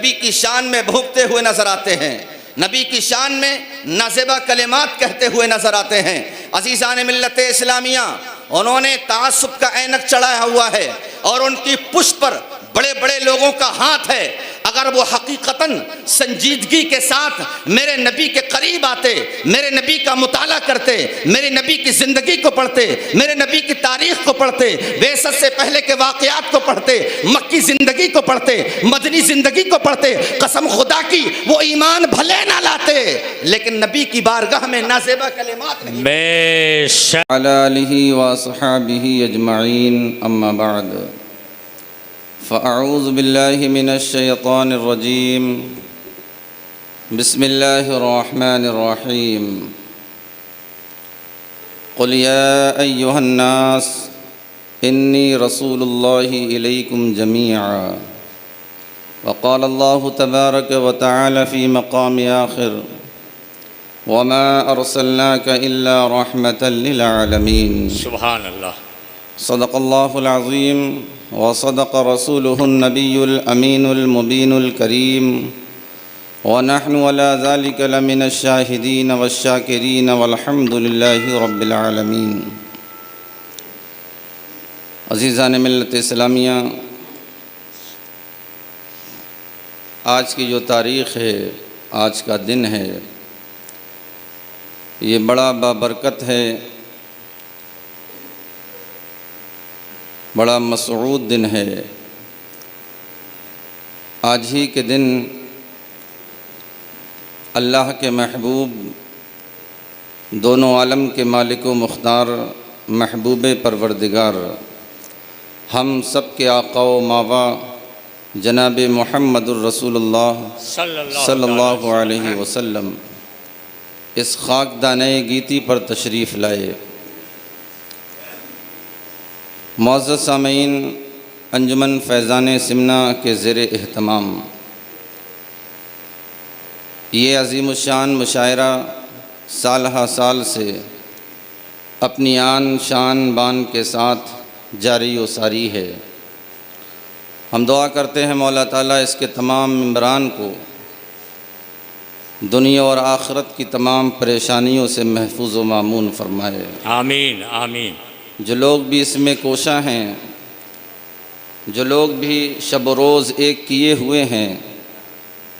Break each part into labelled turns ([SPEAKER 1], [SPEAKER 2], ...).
[SPEAKER 1] نبی کی شان میں بھونکتے ہوئے نظر آتے ہیں، نبی کی شان میں نازیبہ کلمات کہتے ہوئے نظر آتے ہیں۔ عزیزان ملت اسلامیہ، انہوں نے تعصب کا اینک چڑھایا ہوا ہے اور ان کی پشت پر بڑے بڑے لوگوں کا ہاتھ ہے۔ اگر وہ حقیقتاً سنجیدگی کے ساتھ میرے نبی کے قریب آتے، میرے نبی کا مطالعہ کرتے، میرے نبی کی زندگی کو پڑھتے، میرے نبی کی تاریخ کو پڑھتے، بعثت سے پہلے کے واقعات کو پڑھتے، مکی زندگی کو پڑھتے، مدنی زندگی کو پڑھتے، قسم خدا کی وہ ایمان بھلے نہ لاتے لیکن نبی کی بارگاہ میں نازیبہ کلمات نہیں۔
[SPEAKER 2] بے شک۔
[SPEAKER 3] علی آلہ واصحابہ اجمعین، اما بعد، فاعوذ باللہ من الشیطان الرجیم، بسم اللہ الرحمن الرحیم۔ قل یا ایہا الناس انی رسول اللہ الیکم جمیعا، وقال اللہ تبارک وتعالی فی مقام آخر، وما ارسلناک الا رحمتا للعالمین۔
[SPEAKER 2] سبحان اللہ۔
[SPEAKER 3] صدق اللہ العظیم وصدق رسولہ النبی الامین المبین الکریم، ونحن علی ذلک لمن الشاہدین والشاکرین والحمد للہ رب العالمین۔ عزیزان ملت اسلامیہ، آج کی جو تاریخ ہے، آج کا دن ہے، یہ بڑا بابرکت ہے، بڑا مسعود دن ہے۔ آج ہی کے دن اللہ کے محبوب، دونوں عالم کے مالک و مختار، محبوب پروردگار، ہم سب کے آقا و ماوا جناب محمد الرسول اللہ صلی اللہ علیہ وسلم اس خاکدانِ گیتی پر تشریف لائے۔ معزز سامعین، انجمن فیضان سمنا کے زیر اہتمام یہ عظیم الشان مشاعرہ سالہ سال سے اپنی آن شان بان کے ساتھ جاری و ساری ہے۔ ہم دعا کرتے ہیں مولا تعالیٰ اس کے تمام ممبران کو دنیا اور آخرت کی تمام پریشانیوں سے محفوظ و مامون فرمائے۔
[SPEAKER 2] آمین آمین۔
[SPEAKER 3] جو لوگ بھی اس میں کوشاں ہیں، جو لوگ بھی شب و روز ایک کیے ہوئے ہیں،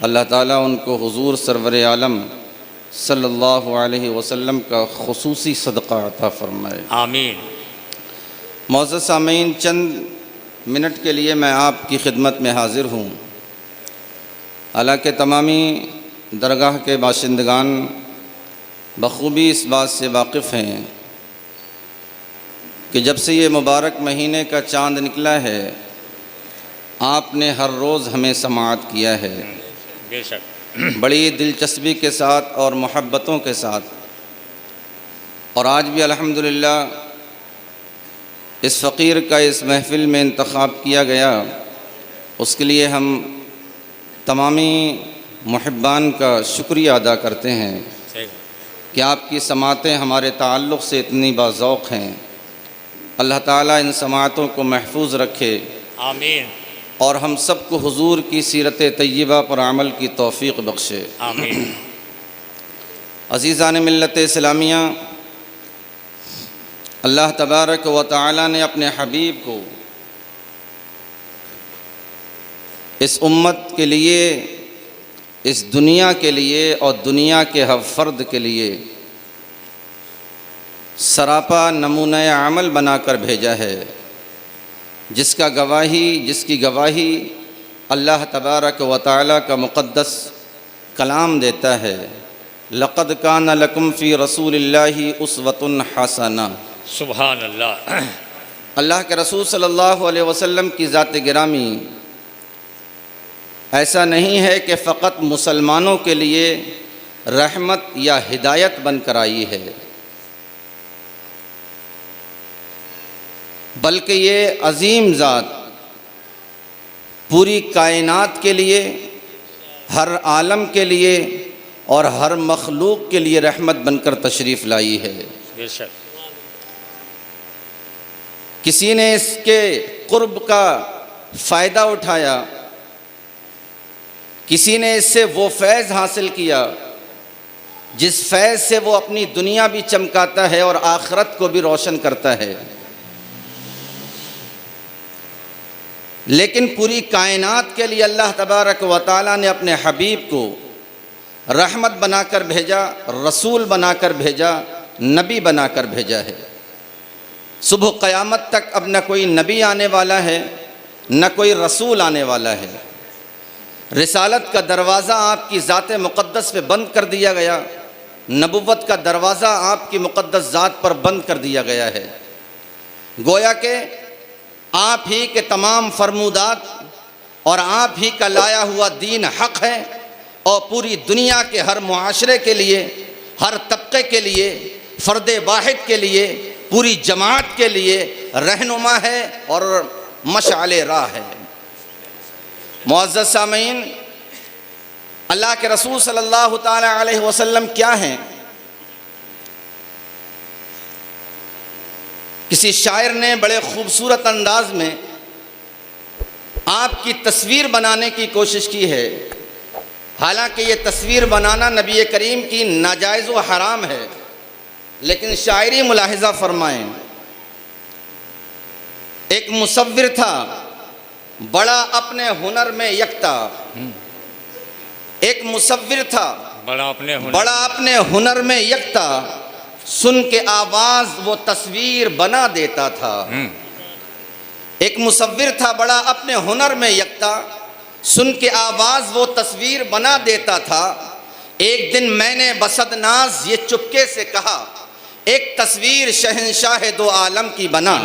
[SPEAKER 3] اللہ تعالیٰ ان کو حضور سرور عالم صلی اللہ علیہ وسلم کا خصوصی صدقہ عطا فرمائے۔
[SPEAKER 2] آمین۔
[SPEAKER 3] معزز سامعین، چند منٹ کے لیے میں آپ کی خدمت میں حاضر ہوں۔ حالانکہ تمامی درگاہ کے باشندگان بخوبی اس بات سے واقف ہیں کہ جب سے یہ مبارک مہینے کا چاند نکلا ہے، آپ نے ہر روز ہمیں سماعت کیا ہے،
[SPEAKER 2] بے شک،
[SPEAKER 3] بڑی دلچسپی کے ساتھ اور محبتوں کے ساتھ، اور آج بھی الحمدللہ اس فقیر کا اس محفل میں انتخاب کیا گیا، اس کے لیے ہم تمامی محبان کا شکریہ ادا کرتے ہیں کہ آپ کی سماعتیں ہمارے تعلق سے اتنی باذوق ہیں۔ اللہ تعالیٰ ان سماعتوں کو محفوظ رکھے،
[SPEAKER 2] آمین
[SPEAKER 3] اور ہم سب کو حضور کی سیرت طیبہ پر عمل کی توفیق بخشے۔
[SPEAKER 2] آمین۔
[SPEAKER 3] عزیزان ملت اسلامیہ، اللہ تبارک و تعالیٰ نے اپنے حبیب کو اس امت کے لیے، اس دنیا کے لیے اور دنیا کے ہر فرد کے لیے سراپا نمونہ عمل بنا کر بھیجا ہے، جس کی گواہی اللہ تبارک و تعالیٰ کا مقدس کلام دیتا ہے۔ لقد کان لکم فی رسول اللہ اسوۃ حسنہ۔
[SPEAKER 2] سبحان اللہ۔
[SPEAKER 3] اللہ کے رسول صلی اللہ علیہ وسلم کی ذات گرامی ایسا نہیں ہے کہ فقط مسلمانوں کے لیے رحمت یا ہدایت بن کر آئی ہے، بلکہ یہ عظیم ذات پوری کائنات کے لیے، ہر عالم کے لیے اور ہر مخلوق کے لیے رحمت بن کر تشریف لائی ہے۔
[SPEAKER 2] بے شک۔
[SPEAKER 3] کسی نے اس کے قرب کا فائدہ اٹھایا کسی نے اس سے وہ فیض حاصل کیا جس فیض سے وہ اپنی دنیا بھی چمکاتا ہے اور آخرت کو بھی روشن کرتا ہے، لیکن پوری کائنات کے لیے اللہ تبارک و تعالیٰ نے اپنے حبیب کو رحمت بنا کر بھیجا، رسول بنا کر بھیجا، نبی بنا کر بھیجا ہے۔ صبح قیامت تک اب نہ کوئی نبی آنے والا ہے نہ کوئی رسول آنے والا ہے۔ رسالت کا دروازہ آپ کی ذات مقدس پہ بند کر دیا گیا، نبوت کا دروازہ آپ کی مقدس ذات پر بند کر دیا گیا ہے۔ گویا کہ آپ ہی کے تمام فرمودات اور آپ ہی کا لایا ہوا دین حق ہے، اور پوری دنیا کے ہر معاشرے کے لیے، ہر طبقے کے لیے، فرد واحد کے لیے، پوری جماعت کے لیے رہنما ہے اور مشعل راہ ہے۔ معزز سامعین، اللہ کے رسول صلی اللہ تعالی علیہ وسلم کیا ہیں؟ کسی شاعر نے بڑے خوبصورت انداز میں آپ کی تصویر بنانے کی کوشش کی ہے، حالانکہ یہ تصویر بنانا نبی کریم کی ناجائز و حرام ہے، لیکن شاعری ملاحظہ فرمائیں۔ ایک مصور تھا بڑا اپنے ہنر میں یکتا، ایک مصور تھا بڑا اپنے ہنر میں یکتا، سن کے آواز وہ تصویر بنا دیتا تھا۔ ایک مصور تھا بڑا اپنے ہنر میں یکتا، سن کے آواز وہ تصویر بنا دیتا تھا۔ ایک دن میں نے بسد ناز یہ چپکے سے کہا، ایک تصویر شہنشاہ دو عالم کی بنا،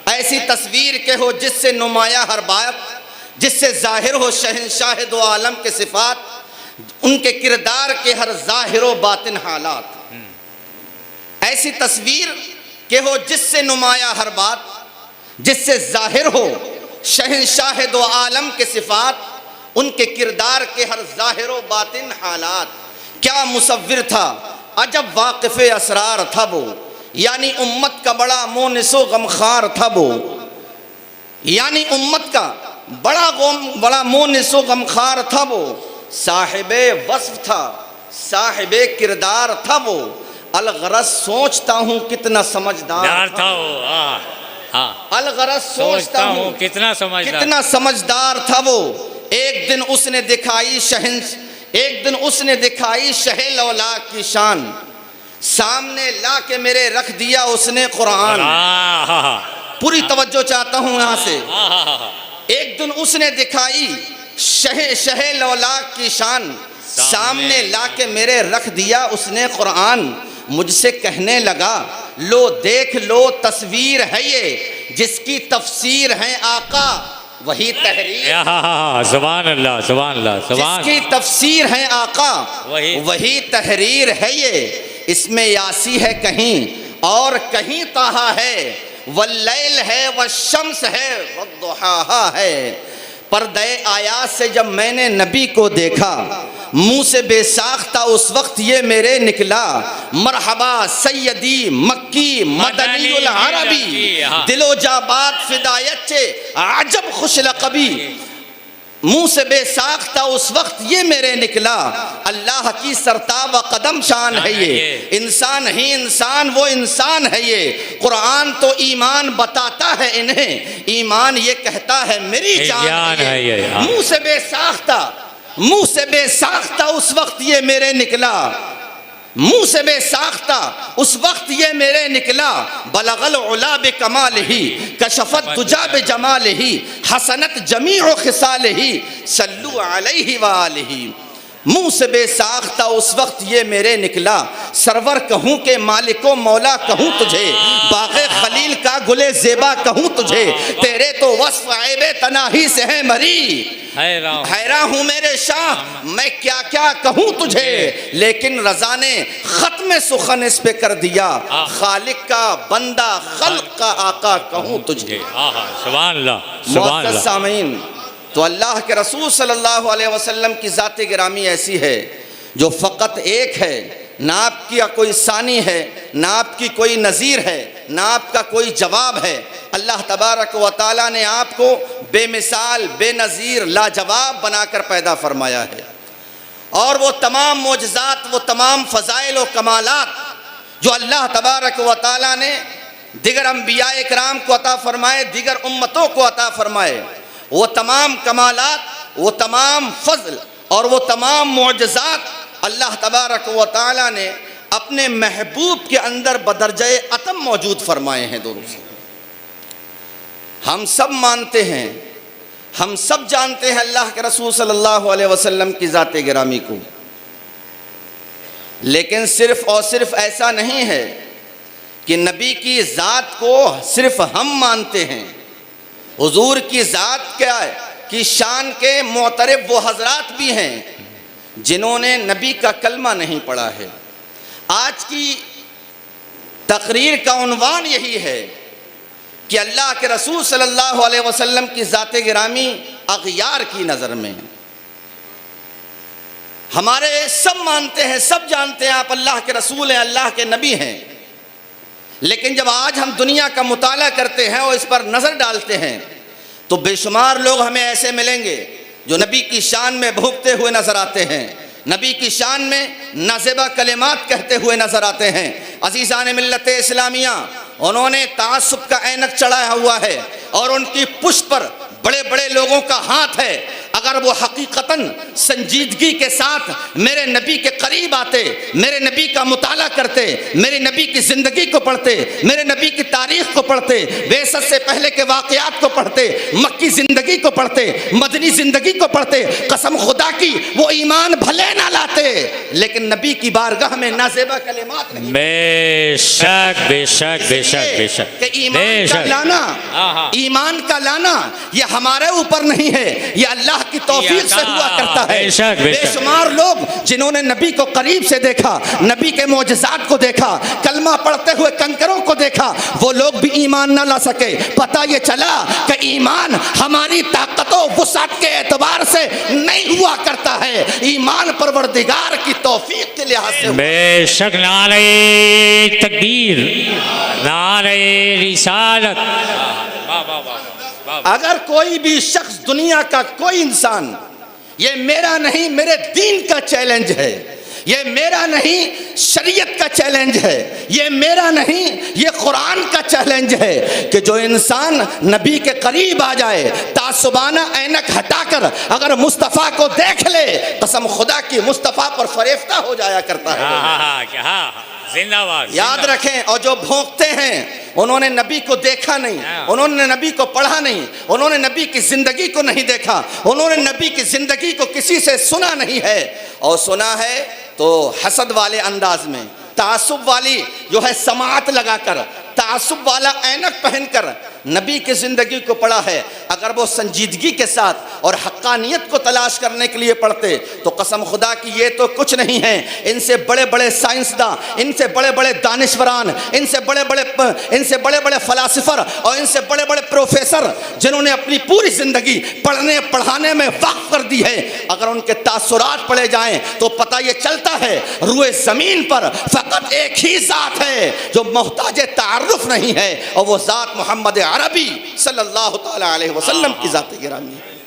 [SPEAKER 3] ایسی تصویر کہ ہو جس سے نمایاں ہر بات، جس سے ظاہر ہو شہنشاہ دو عالم کے صفات، ان کے کردار کے ہر ظاہر و باطن حالات۔ ایسی تصویر کہ ہو جس سے نمایاں ہر بات، جس سے ظاہر ہو شہنشاہ دو عالم کے صفات، ان کے کردار کے ہر ظاہر و باطن حالات۔ کیا مصور تھا، عجب واقف اسرار تھا وہ، یعنی امت کا بڑا مونس و غمخوار تھا وہ، یعنی امت کا بڑا مونس و غمخوار تھا وہ، صاحب وصف تھا، صاحب کردار تھا وہ، الغرض سوچتا ہوں کتنا سمجھدار تھا وہ، الغرض سوچتا ہوں کتنا سمجھدار تھا وہ۔ ایک دن اس نے دکھائی شہ لولاک کی شان، سامنے لا کے میرے رکھ دیا اس نے قرآن۔ پوری توجہ چاہتا ہوں یہاں سے۔ ایک دن اس نے دکھائی شہ لولاک کی شان، سامنے لا کے میرے رکھ دیا اس نے قرآن۔ مجھ سے کہنے لگا، لو دیکھ لو تصویر ہے یہ، جس کی تفسیر ہے آقا وہی تحریر،
[SPEAKER 2] سبحان اللہ سبحان اللہ،
[SPEAKER 3] جس کی تفسیر ہے آقا وہی تحریر ہے یہ۔ اس میں یاسی ہے کہیں اور کہیں طٰہٰ ہے، واللیل ہے والشمس ہے والضحیٰ ہے۔ پردہ آیات سے جب میں نے نبی کو دیکھا، منہ سے بے ساختہ اس وقت یہ میرے نکلا، مرحبا سیدی مکی مدنی العربی، دل و جا بات فدایت چے عجب خوش لقبی۔ منہ سے بے ساختہ اس وقت یہ میرے نکلا، اللہ کی سرتاب و قدم شان ہے یہ، انسان ہی انسان وہ انسان ہے یہ۔ قرآن تو ایمان بتاتا ہے انہیں، ایمان یہ کہتا ہے میری جان ہے یہ۔ منہ سے بے ساختہ اس وقت یہ میرے نکلا، منہ سے بے ساختہ اس وقت یہ میرے نکلا، بلغ العلا بکمالہ کشفت دجا بجمالہ، حسنت جمیع خصالہ صلو علیہ وآلہ۔ منہ سے بے ساختہ اس وقت یہ میرے نکلا، سرور کہوں کہ مالک و مولا کہوں تجھے، باغ خلیل کا گل زیبا کہوں تجھے، تیرے تو وصف عیب تناہی سے ہے مری، حیراں ہوں میرے شاہ میں کیا کیا کہوں تجھے، لیکن رضا نے ختم سخن اس پہ کر دیا، خالق کا بندہ خلق کا آقا کہوں تجھے۔
[SPEAKER 2] سبحان اللہ
[SPEAKER 3] معزز سامعین، تو اللہ کے رسول صلی اللہ علیہ وسلم کی ذات گرامی ایسی ہے جو فقط ایک ہے، نہ آپ کی کوئی ثانی ہے، نہ آپ کی کوئی نظیر ہے، نہ آپ کا کوئی جواب ہے۔ اللہ تبارک و تعالیٰ نے آپ کو
[SPEAKER 1] بے مثال، بے نظیر، لاجواب بنا کر پیدا فرمایا ہے، اور وہ تمام معجزات، وہ تمام فضائل و کمالات جو اللہ تبارک و تعالیٰ نے دیگر انبیاء اکرام کو عطا فرمائے، دیگر امتوں کو عطا فرمائے، وہ تمام کمالات، وہ تمام فضل اور وہ تمام معجزات اللہ تبارک و تعالیٰ نے اپنے محبوب کے اندر بدرجہ اتم موجود فرمائے ہیں۔ درست ہم سب مانتے ہیں، ہم سب جانتے ہیں اللہ کے رسول صلی اللہ علیہ وسلم کی ذات گرامی کو، لیکن صرف اور صرف ایسا نہیں ہے کہ نبی کی ذات کو صرف ہم مانتے ہیں۔ حضور کی ذات کیا ہے کہ شان کے معترف وہ حضرات بھی ہیں جنہوں نے نبی کا کلمہ نہیں پڑھا ہے۔ آج کی تقریر کا عنوان یہی ہے کہ اللہ کے رسول صلی اللہ علیہ وسلم کی ذات گرامی اغیار کی نظر میں ہے۔ ہمارے سب مانتے ہیں، سب جانتے ہیں آپ اللہ کے رسول ہیں، اللہ کے نبی ہیں، لیکن جب آج ہم دنیا کا مطالعہ کرتے ہیں اور اس پر نظر ڈالتے ہیں تو بے شمار لوگ ہمیں ایسے ملیں گے جو نبی کی شان میں بھونکتے ہوئے نظر آتے ہیں، نبی کی شان میں نازیبہ کلمات کہتے ہوئے نظر آتے ہیں۔ عزیزان ملت اسلامیہ، انہوں نے تعصب کا اینک چڑھایا ہوا ہے اور ان کی پشت پر بڑے بڑے لوگوں کا ہاتھ ہے۔ اگر وہ حقیقتاً سنجیدگی کے ساتھ میرے نبی کے قریب آتے، میرے نبی کا مطالعہ کرتے، میرے نبی کی زندگی کو پڑھتے، میرے نبی کی تاریخ کو پڑھتے، بعثت سے پہلے کے واقعات کو پڑھتے، مکی زندگی کو پڑھتے، مدنی زندگی کو پڑھتے، قسم خدا کی وہ ایمان بھلے نہ لاتے لیکن نبی کی بارگاہ میں نازیبہ کلمات نہیں۔
[SPEAKER 2] بے شک بے شک بے شک بے شک
[SPEAKER 1] کہ ایمان کا لانا، ایمان کا لانا یہ ہمارے اوپر نہیں ہے، یہ اللہ کی توفیق سے ہوا کرتا ہے۔ بے شمار لوگ جنہوں نے نبی کو قریب سے دیکھا، نبی کے معجزات کو دیکھا، کلمہ پڑھتے ہوئے کنکروں کو دیکھا، وہ لوگ بھی ایمان نہ لا سکے۔ پتہ یہ چلا کہ ایمان ہماری طاقت و وسعت کے اعتبار سے نہیں ہوا کرتا ہے، ایمان پروردگار کی توفیق کے لحاظ سے۔
[SPEAKER 2] بے شک نعرہ تکبیر، نعرہ رسالت۔
[SPEAKER 1] اگر کوئی بھی شخص، دنیا کا کوئی انسان، یہ میرا نہیں میرے دین کا چیلنج ہے، یہ میرا نہیں شریعت کا چیلنج ہے، یہ میرا نہیں یہ قرآن کا چیلنج ہے کہ جو انسان نبی کے قریب آ جائے، تعصبانہ اینک ہٹا کر اگر مصطفیٰ کو دیکھ لے، قسم خدا کی مصطفیٰ پر فریفتہ ہو جایا کرتا ہے۔
[SPEAKER 2] زندہ باد۔
[SPEAKER 1] یاد رکھیں، اور جو بھونکتے ہیں انہوں نے نبی کو دیکھا نہیں، انہوں نے نبی کو پڑھا نہیں، انہوں نے نبی کی زندگی کو نہیں دیکھا، انہوں نے نبی کی زندگی کو کسی سے سنا نہیں ہے، اور سنا ہے تو حسد والے انداز میں، تعصب والی جو ہے سماعت لگا کر، تعصب والا اینک پہن کر نبی کی زندگی کو پڑھا ہے۔ اگر وہ سنجیدگی کے ساتھ اور حقانیت کو تلاش کرنے کے لیے پڑھتے تو قسم خدا کی یہ تو کچھ نہیں ہے، ان سے بڑے بڑے سائنسداں، ان سے بڑے بڑے دانشوران، ان سے بڑے بڑے فلاسفر اور ان سے بڑے بڑے پروفیسر جنہوں نے اپنی پوری زندگی پڑھنے پڑھانے میں وقف کر دی ہے، اگر ان کے تاثرات پڑھے جائیں تو پتہ یہ چلتا ہے روئے زمین پر فقط ایک ہی ذات ہے جو محتاج تعارف نہیں ہے، اور وہ ذات محمد عربی صلی اللہ تعالی علیہ وسلم کی ذات گرامی ہے۔